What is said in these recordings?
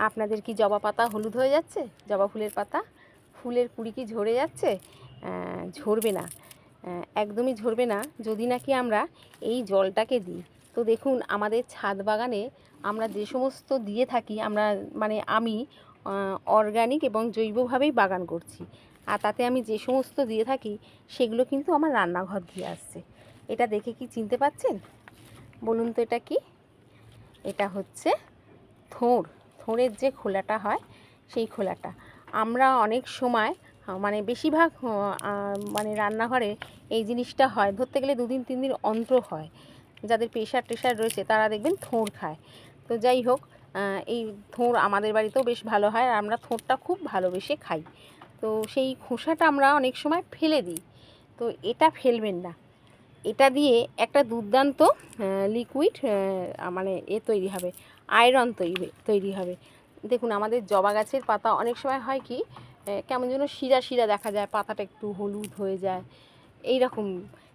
আপনাদের কি জবা পাতা হলুদ হয়ে যাচ্ছে? জবা ফুলের পাতা, ফুলের কুড়ি কি ঝরে যাচ্ছে? ঝরবে না, একদমই ঝরবে না যদি নাকি আমরা এই জলটাকে দিই। তো দেখুন আমাদের ছাদ বাগানে আমরা যে সমস্ত দিয়ে থাকি, আমরা মানে আমি অর্গানিক এবং জৈবভাবেই বাগান করছি, আর তাতে আমি যে সমস্ত দিয়ে থাকি সেগুলো কিন্তু আমার রান্নাঘর দিয়ে আসছে। এটা দেখে কি চিনতে পাচ্ছেন? বলুন তো এটা কি? এটা হচ্ছে থোড়। থোড়ের যে খোলাটা হয় সেই খোলাটা আমরা অনেক সময় মানে বেশিরভাগ মানে রান্নাঘরে এই জিনিসটা হয়, ধরতে গেলে 2 দিন 3 দিন অন্তর হয়। যাদের প্রেশার টেশার রয়েছে তারা দেখবেন থোড় খায়। তো যাই হোক, এই থোড় আমাদের বাড়িতেও বেশ ভালো হয়, আর আমরা থোড়টা খুব ভালোবেসে খাই। তো সেই খোসাটা আমরা অনেক সময় ফেলে দিই, তো এটা ফেলবেন না। এটা দিয়ে একটা দুর্দান্ত লিকুইড মানে তৈরি হবে, আয়রন তৈরি হবে। দেখুন আমাদের জবা গাছের পাতা অনেক সময় হয় কি, কেমন যেন শিরা শিরা দেখা যায়, পাতাটা একটু হলুদ হয়ে যায় এই রকম।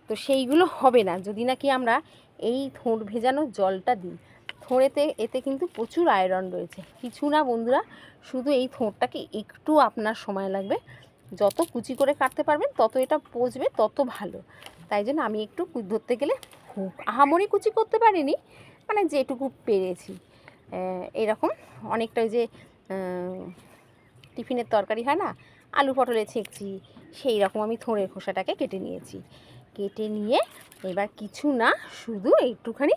তো সেইগুলো হবে না যদি নাকি আমরা এই থোড় ভেজানো জলটা দিই। এতে কিন্তু প্রচুর আয়রন রয়েছে। কিছু না বন্ধুরা, শুধু এই থোড়টাকে একটু আপনার সময় লাগবে, যত কুচি করে কাটতে পারবেন তত এটা পচবে তত ভালো। তাই জন্য আমি একটু ধরতে গেলে খুব আহামরি কুচি করতে পারিনি, মানে যেটুকু পেরেছি। এরকম অনেকটা যে টিফিনের তরকারি হয় না, আলু পটলে ছেঁকছি, সেই রকম আমি থোড়ের খোসাটাকে কেটে নিয়েছি। কেটে নিয়ে এবার কিছু না, শুধু একটুখানি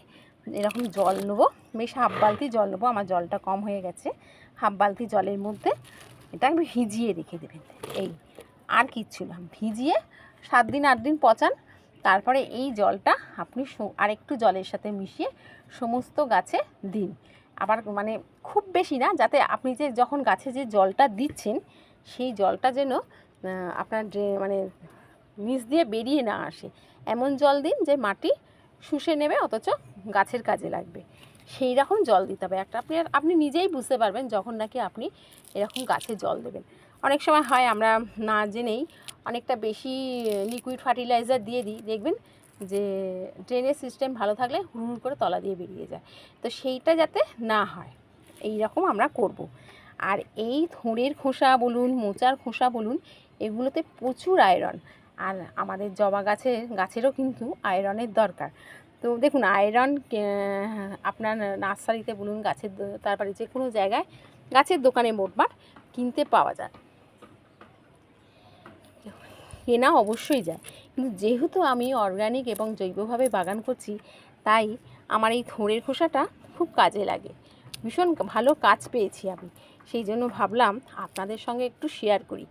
এরকম জল নেবো, বেশ হাফ বালতি জল নেবো, আমার জলটা কম হয়ে গেছে। হাফ বালতি জলের মধ্যে এটা ভিজিয়ে রেখে দেবেন। এই আর কিচ্ছু না, ভিজিয়ে 7 দিন 8 দিন পচান। তারপরে এই জলটা আপনি আরেকটু জলের সাথে মিশিয়ে সমস্ত গাছে দিন। আবার মানে খুব বেশি না, যাতে আপনি যে যখন গাছে যে জলটা দিচ্ছেন সেই জলটা যেন আপনার মানে নিচ দিয়ে বেরিয়ে না আসে, এমন জল দিন যে মাটি শুষে নেবে অথচ গাছের কাজে লাগবে। সেই রকম জল দিতে হবে একটা। আপনি নিজেই বুঝতে পারবেন যখন নাকি আপনি এরকম গাছে জল দেবেন। অনেক সময় হয় আমরা না জেনেই অনেকটা বেশি লিকুইড ফার্টিলাইজার দিয়ে দিই, দেখবেন যে ড্রেনেজ সিস্টেম ভালো থাকলে হুড় করে তলা দিয়ে বেরিয়ে যায়। তো সেইটা যাতে না হয় এই রকম আমরা করব। আর এই থোড়ের খোসা বলুন, মোচার খোসা বলুন, এগুলোতে প্রচুর আয়রন। আর আমাদের জবা গাছেরও কিন্তু আয়রনের দরকার। তো দেখুন আয়রন আপনার নার্সারিতে বলুন, তারপরে যে কোনো জায়গায় গাছের দোকানে মোটমাট কিনতে পাওয়া যায়, কেনা অবশ্যই যায়। কিন্তু যেহেতু আমি অর্গানিক এবং জৈবভাবে বাগান করছি, তাই আমার এই থোড়ের খোসাটা খুব কাজে লাগে, ভীষণ ভালো কাজ পেয়েছি আমি। সেই জন্য ভাবলাম আপনাদের সঙ্গে একটু শেয়ার করি।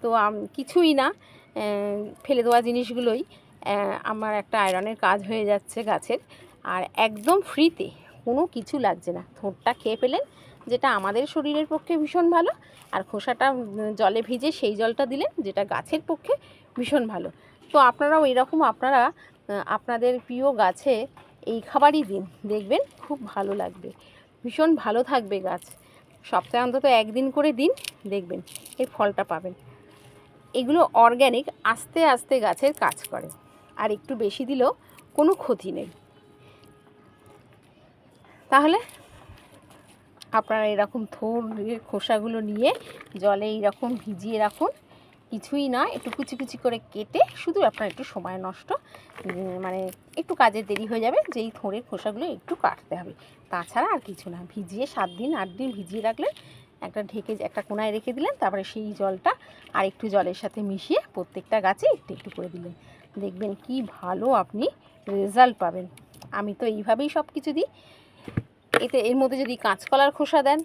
তো কিছুই না, ফেলে দেওয়া জিনিসগুলোই আমার একটা আয়রনের কাজ হয়ে যাচ্ছে গাছের, আর একদম ফ্রিতে, কোনো কিছু লাগছে না। থোড়টা খেয়ে পেলেন, যেটা আমাদের শরীরের পক্ষে ভীষণ ভালো, আর খোসাটা জলে ভিজে সেই জলটা দিলেন, যেটা গাছের পক্ষে ভীষণ ভালো। তো আপনারাও এরকম আপনারা আপনাদের প্রিয় গাছে এই খাবারই দিন, দেখবেন খুব ভালো লাগবে, ভীষণ ভালো থাকবে গাছ। সপ্তাহে অন্তত একদিন করে দিন, দেখবেন এর ফলটা পাবেন। এগুলো অর্গ্যানিক, আস্তে আস্তে গাছের কাজ করে, আর একটু বেশি দিলেও কোনো ক্ষতি নেই। তাহলে আপনারা এরকম থোড়ের খোসাগুলো নিয়ে জলে এইরকম ভিজিয়ে রাখুন, কিছুই না, একটু কুচি কুচি করে কেটে, শুধু আপনার একটু সময় নষ্ট, মানে একটু কাজের দেরি হয়ে যাবে, যে এই থোড়ের খোসাগুলো একটু কাটতে হবে, তাছাড়া আর কিছু না। ভিজিয়ে 7 দিন 8 দিন ভিজিয়ে রাখলেন, একটা কোনায় রেখে দিলেন, তারপরে সেই জলটা আর একটু জলের সাথে মিশিয়ে প্রত্যেকটা গাছে একটু একটু করে দিলেন, দেখবেন কি ভালো আপনি রেজাল্ট পাবেন। আমি তো এইভাবেই সব কিছু দিই। এর মধ্যে যদি কাঁচকলার খোসা দেন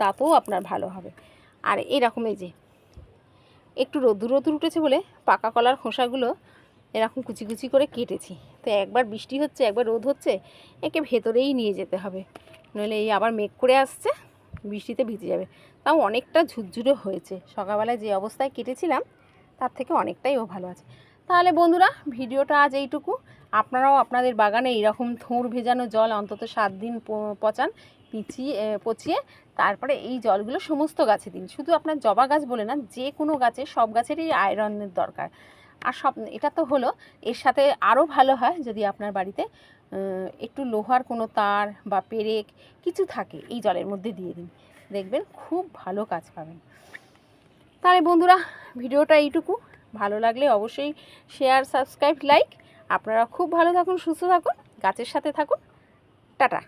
তাতেও আপনার ভালো হবে। আর এরকম এই যে একটু রোদ্দুর উঠেছে বলে পাকা কলার খোসাগুলো এরকম কুচি কুচি করে কেটেছি। তো একবার বৃষ্টি হচ্ছে, একবার রোদ হচ্ছে, একে ভেতরেই নিয়ে যেতে হবে, নইলে এই আবার মেঘ করে আসছে, বৃষ্টিতে ভিজে যাবে। তাও অনেকটা ঝুরঝুরে হয়েছে, সকালবেলায় যে অবস্থায় কেটেছিলাম তার থেকে অনেকটাই ভালো আছে। তাহলে বন্ধুরা, ভিডিওটা আজ এইটুকু। আপনারাও আপনাদের বাগানে এইরকম থোড় ভেজানো জল অন্তত 7 দিন পচান, পচিয়ে তারপরে এই জলগুলো সমস্ত গাছে দিন। শুধু আপনার জবা গাছ বলে না, যে কোনো গাছে, সব গাছেরই আয়রনের দরকার। আর সব এটা তো হলো, এর সাথে আরও ভালো হয় যদি আপনার বাড়িতে একটু লোহার কোনো তার বা পেরেক কিছু থাকে, এই জলের মধ্যে দিয়ে দিন, দেখবেন খুব ভালো কাজ পাবেন। তাহলে বন্ধুরা, ভিডিওটা এইটুকু। ভালো লাগলে অবশ্যই শেয়ার, সাবস্ক্রাইব, লাইক। আপনারা খুব ভালো থাকুন, সুস্থ থাকুন, গাছের সাথে থাকুন। টাটা।